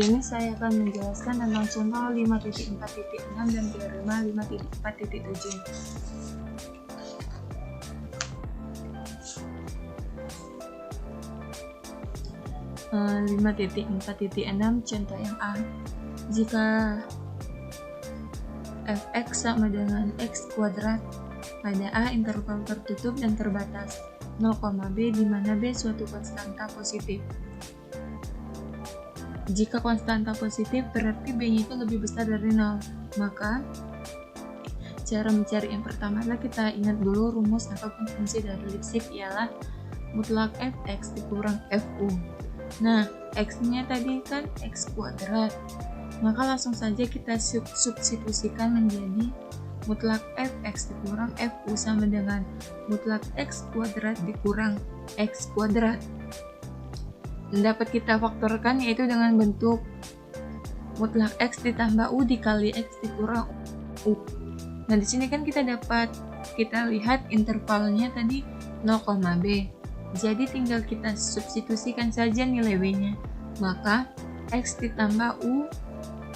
sini saya akan menjelaskan tentang contoh 5.4.6 dan teorema 5.4.7. Uh, 5.4.6 contoh yang A. Jika fx sama dengan x kuadrat pada A interval tertutup dan terbatas 0, b di mana b suatu konstanta positif. Jika konstanta positif berarti b-nya itu lebih besar dari 0. Maka cara mencari yang pertama adalah kita ingat dulu rumus ataupun fungsi dari Lipschitz ialah mutlak fx dikurang fu. Nah, x-nya tadi kan x kuadrat, maka langsung saja kita substitusikan menjadi mutlak fx dikurang fu sama dengan mutlak x kuadrat dikurang x kuadrat. Dan dapat kita faktorkan yaitu dengan bentuk mutlak x ditambah u dikali x dikurang u. Nah, di sini kan kita lihat intervalnya tadi 0, b. Jadi tinggal kita substitusikan saja nilai b-nya. Maka x ditambah u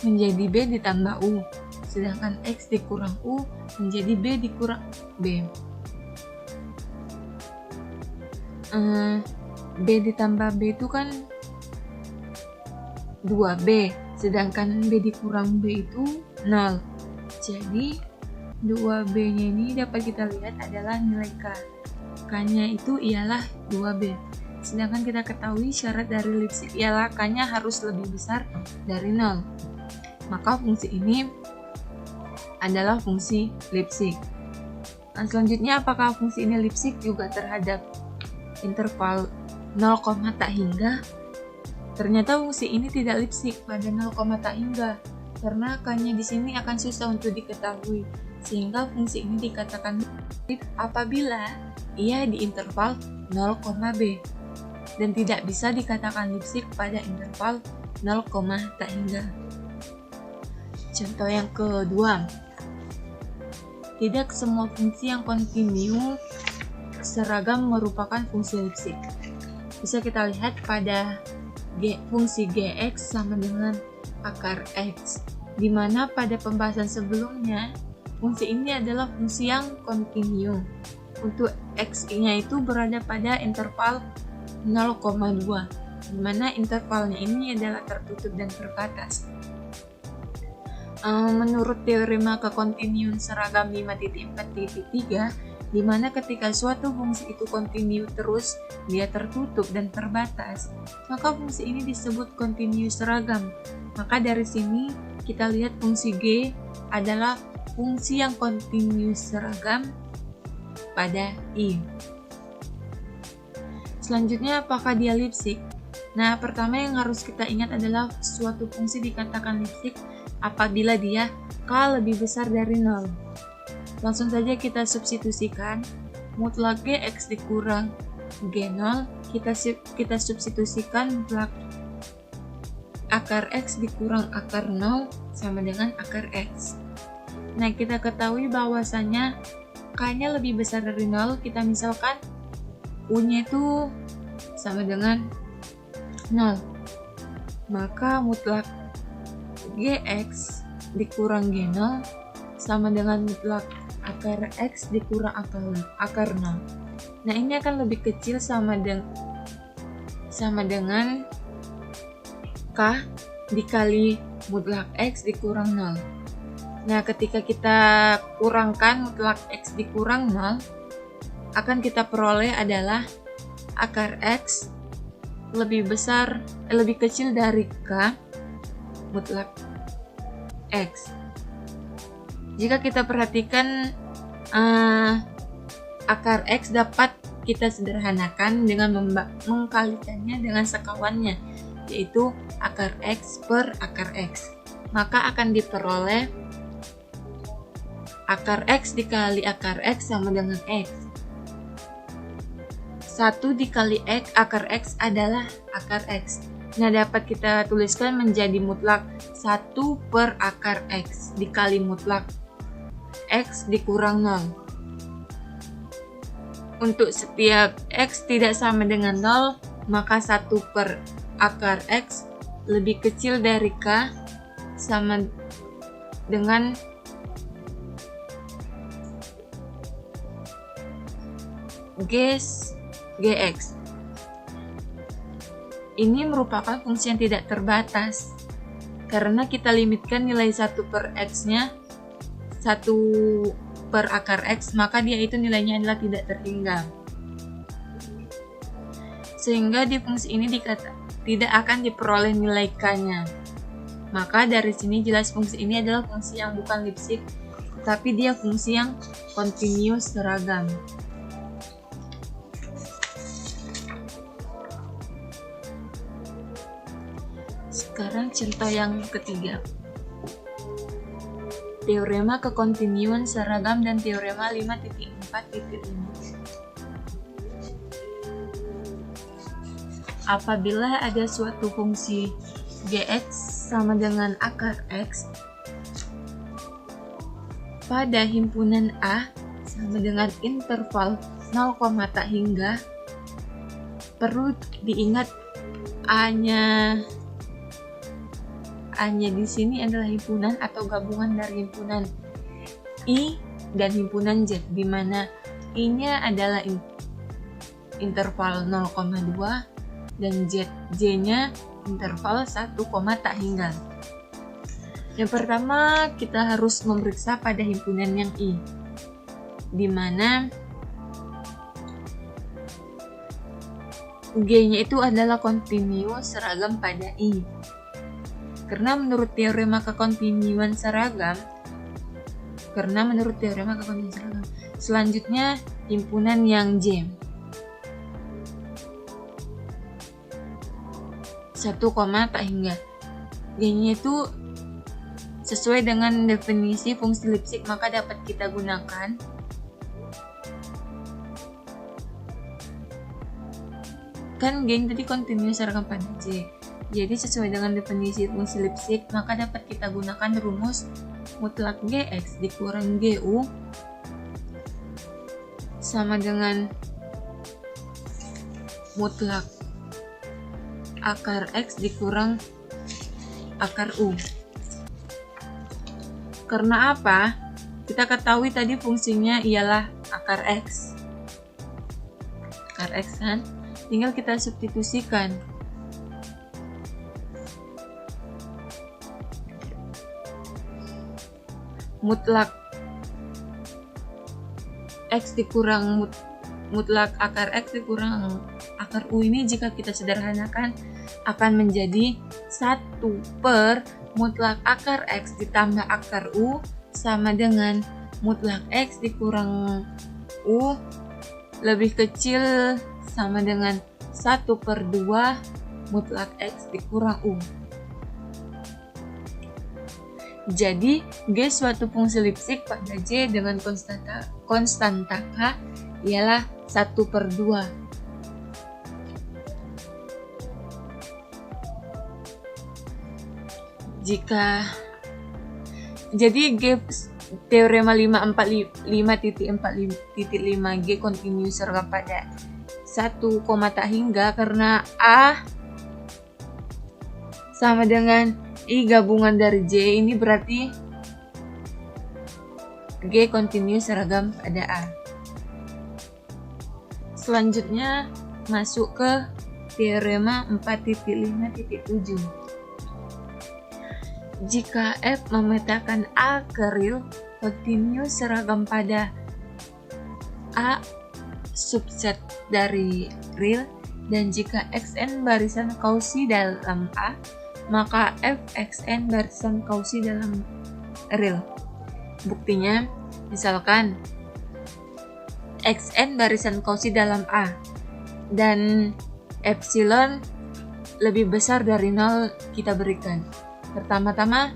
menjadi b ditambah u. Sedangkan x dikurang u menjadi b dikurang b. B ditambah b itu kan 2b. Sedangkan b dikurang b itu 0. Jadi 2b-nya ini dapat kita lihat adalah nilai k. K-nya itu ialah 2b. Sedangkan kita ketahui syarat dari Lipschitz ialah K-nya harus lebih besar dari 0. Maka fungsi ini adalah fungsi Lipschitz. Nah, selanjutnya apakah fungsi ini Lipschitz juga terhadap interval 0, tak hingga? Ternyata fungsi ini tidak Lipschitz pada 0, tak hingga. Karena K-nya di sini akan susah untuk diketahui. Sehingga fungsi ini dikatakan Lipschitz apabila ia di interval 0, b dan tidak bisa dikatakan Lipschitz pada interval 0, tak hingga. Contoh yang kedua, tidak semua fungsi yang kontinu seragam merupakan fungsi Lipschitz. Bisa kita lihat pada fungsi gx sama dengan akar x, di mana pada pembahasan sebelumnya fungsi ini adalah fungsi yang kontinu. Untuk x-nya itu berada pada interval 0, 2, di mana intervalnya ini adalah tertutup dan terbatas. Menurut teorema kekontinuan seragam 5.4.3, di mana ketika suatu fungsi itu kontinu terus, dia tertutup dan terbatas, maka fungsi ini disebut kontinu seragam. Maka dari sini kita lihat fungsi g adalah fungsi yang kontinu seragam pada I. Selanjutnya, apakah dia Lipschitz? Nah, pertama yang harus kita ingat adalah suatu fungsi dikatakan Lipschitz apabila dia K lebih besar dari 0. Langsung saja kita substitusikan mutlak Gx dikurang G0, kita substitusikan mutlak akar X dikurang akar 0 sama dengan akar X. Nah, kita ketahui bahwasanya K-nya lebih besar dari 0, kita misalkan U-nya itu sama dengan 0. Maka mutlak Gx dikurang G0 sama dengan mutlak akar X dikurang akar 0. Nah, ini akan lebih kecil sama dengan K dikali mutlak X dikurang 0. Nah, ketika kita kurangkan mutlak X dikurang 0, akan kita peroleh adalah akar X lebih kecil dari K mutlak X. Jika kita perhatikan akar X dapat kita sederhanakan dengan mengkalikannya dengan sekawannya, yaitu akar X per akar X. Maka akan diperoleh akar X dikali akar X sama dengan X. 1 dikali X, akar X adalah akar X. Nah, dapat kita tuliskan menjadi mutlak 1 per akar X dikali mutlak X dikurang 0. Untuk setiap X tidak sama dengan 0, maka 1 per akar X lebih kecil dari K sama dengan Gx. Ini merupakan fungsi yang tidak terbatas karena kita limitkan nilai 1 per x-nya 1 per akar x, maka dia itu nilainya adalah tidak terhingga. Sehingga di fungsi ini tidak akan diperoleh nilai k-nya. Maka dari sini jelas fungsi ini adalah fungsi yang bukan Lipschitz, tapi dia fungsi yang kontinus seragam. Sekarang contoh yang ketiga. Teorema kekontinuan seragam dan teorema 5.4.5. Apabila ada suatu fungsi Gx sama dengan akar x pada himpunan A sama dengan interval 0, tak hingga, perlu diingat A-nya di sini adalah himpunan atau gabungan dari himpunan I dan himpunan Z, di mana I-nya adalah interval 0,2 dan J-nya interval 1, tak hingga. Yang pertama kita harus memeriksa pada himpunan yang I, di mana G-nya itu adalah kontinus seragam pada I. Karena menurut teorema kekontinuan seragam, selanjutnya himpunan yang J 1, tak hingga. G-nya itu sesuai dengan definisi fungsi Lipschitz, maka dapat kita gunakan kan G tadi kontinus seragam pada J. Jadi sesuai dengan definisi fungsi Lipschitz, maka dapat kita gunakan rumus mutlak Gx dikurang Gu sama dengan mutlak akar x dikurang akar u. Karena apa? Kita ketahui tadi fungsinya ialah akar x. Akar x kan? Tinggal kita substitusikan. Mutlak x dikurang mutlak akar x dikurang akar u ini jika kita sederhanakan akan menjadi 1 per mutlak akar x ditambah akar u sama dengan mutlak x dikurang u lebih kecil sama dengan 1 per 2 mutlak x dikurang u. Jadi, G suatu fungsi Lipschitz pada J dengan konstanta K ialah 1 per 2. Jadi G teorema 5.4.5 G kontinus seragam pada 1, tak hingga karena A sama dengan I gabungan dari J, ini berarti G kontinus seragam pada A. Selanjutnya masuk ke teorema 4.5.7. Jika F memetakan A ke real kontinus seragam pada A subset dari real, dan jika Xn barisan Cauchy dalam A, maka Fxn barisan Cauchy dalam real. Buktinya, misalkan Xn barisan Cauchy dalam A dan epsilon lebih besar dari 0 kita berikan. Pertama-tama,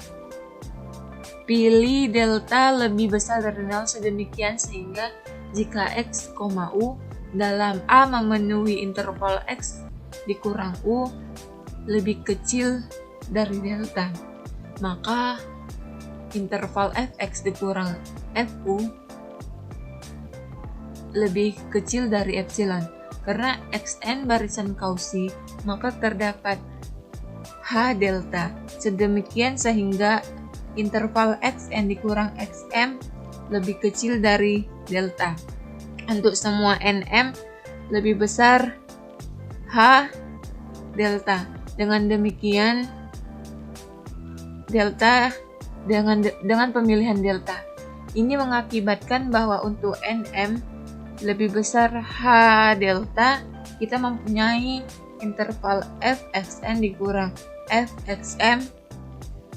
pilih delta lebih besar dari 0 sedemikian sehingga jika X, U dalam A memenuhi interval X dikurang U lebih kecil dari delta, maka interval Fx dikurang Fu lebih kecil dari epsilon. Karena Xn barisan Cauchy, maka terdapat H delta. Sedemikian sehingga interval xn dikurang xm lebih kecil dari delta. Untuk semua nm lebih besar H delta. Dengan demikian delta dengan pemilihan delta ini mengakibatkan bahwa untuk nm lebih besar H delta, kita mempunyai interval fxn dikurang fxm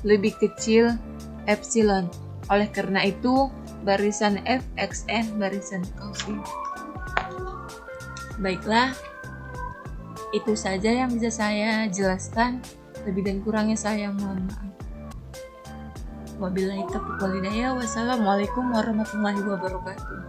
lebih kecil epsilon. Oleh karena itu, barisan fxn barisan Cauchy. Baiklah, itu saja yang bisa saya jelaskan. Lebih dan kurangnya saya mohon maaf. Wabillahi taufiq wal hidayah. Wassalamualaikum warahmatullahi wabarakatuh.